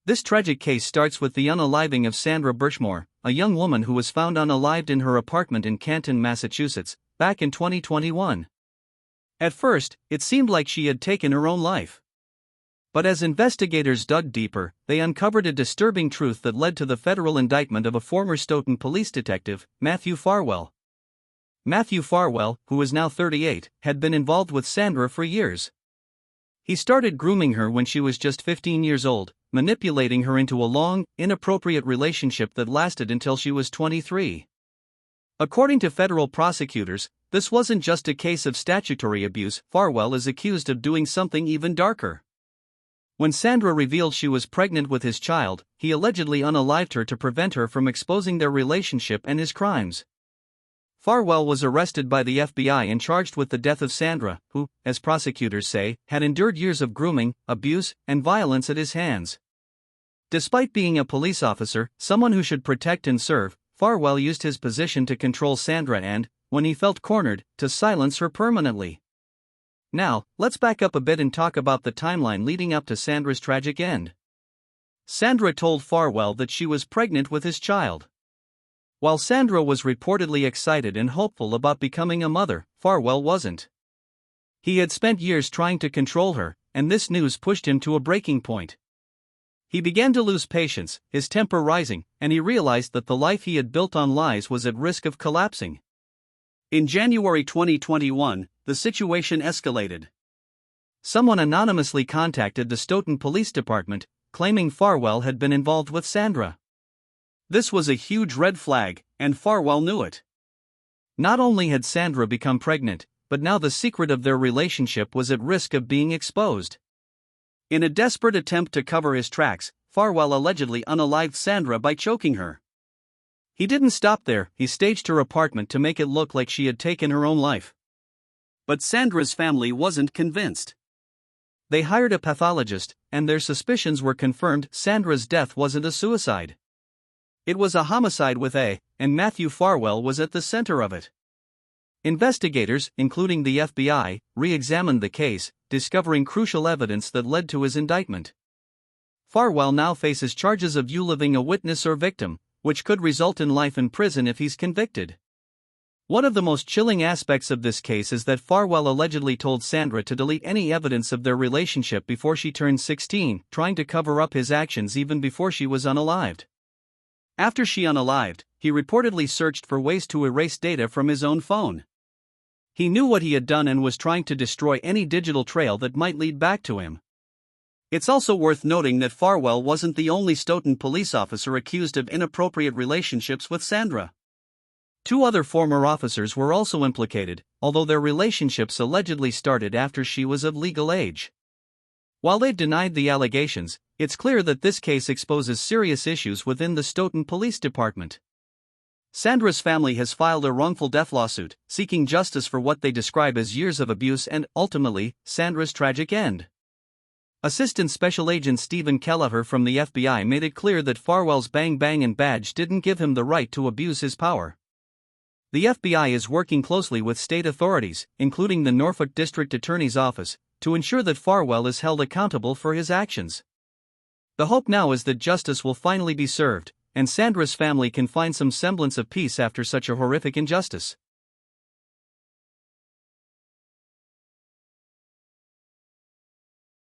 This tragic case starts with the unaliving of Sandra Birchmore, a young woman who was found unalived in her apartment in Canton, Massachusetts, back in 2021. At first, it seemed like she had taken her own life. But as investigators dug deeper, they uncovered a disturbing truth that led to the federal indictment of a former Stoughton police detective, Matthew Farwell. Matthew Farwell, who is now 38, had been involved with Sandra for years. He started grooming her when she was just 15 years old, manipulating her into a long, inappropriate relationship that lasted until she was 23. According to federal prosecutors, this wasn't just a case of statutory abuse. Farwell is accused of doing something even darker. When Sandra revealed she was pregnant with his child, he allegedly unalived her to prevent her from exposing their relationship and his crimes. Farwell was arrested by the FBI and charged with the death of Sandra, who, as prosecutors say, had endured years of grooming, abuse, and violence at his hands. Despite being a police officer, someone who should protect and serve, Farwell used his position to control Sandra and, when he felt cornered, to silence her permanently. Now, let's back up a bit and talk about the timeline leading up to Sandra's tragic end. Sandra told Farwell that she was pregnant with his child. While Sandra was reportedly excited and hopeful about becoming a mother, Farwell wasn't. He had spent years trying to control her, and this news pushed him to a breaking point. He began to lose patience, his temper rising, and he realized that the life he had built on lies was at risk of collapsing. In January 2021, the situation escalated. Someone anonymously contacted the Stoughton Police Department, claiming Farwell had been involved with Sandra. This was a huge red flag, and Farwell knew it. Not only had Sandra become pregnant, but now the secret of their relationship was at risk of being exposed. In a desperate attempt to cover his tracks, Farwell allegedly unalived Sandra by choking her. He didn't stop there, he staged her apartment to make it look like she had taken her own life. But Sandra's family wasn't convinced. They hired a pathologist, and their suspicions were confirmed. Sandra's death wasn't a suicide. It was a homicide with A, and Matthew Farwell was at the center of it. Investigators, including the FBI, re-examined the case, discovering crucial evidence that led to his indictment. Farwell now faces charges of living a witness or victim, which could result in life in prison if he's convicted. One of the most chilling aspects of this case is that Farwell allegedly told Sandra to delete any evidence of their relationship before she turned 16, trying to cover up his actions even before she was unalived. After she unalived, he reportedly searched for ways to erase data from his own phone. He knew what he had done and was trying to destroy any digital trail that might lead back to him. It's also worth noting that Farwell wasn't the only Stoughton police officer accused of inappropriate relationships with Sandra. 2 other former officers were also implicated, although their relationships allegedly started after she was of legal age. While they've denied the allegations, it's clear that this case exposes serious issues within the Stoughton Police Department. Sandra's family has filed a wrongful death lawsuit, seeking justice for what they describe as years of abuse and, ultimately, Sandra's tragic end. Assistant Special Agent Stephen Kelleher from the FBI made it clear that Farwell's bang bang and badge didn't give him the right to abuse his power. The FBI is working closely with state authorities, including the Norfolk District Attorney's Office, to ensure that Farwell is held accountable for his actions. The hope now is that justice will finally be served, and Sandra's family can find some semblance of peace after such a horrific injustice.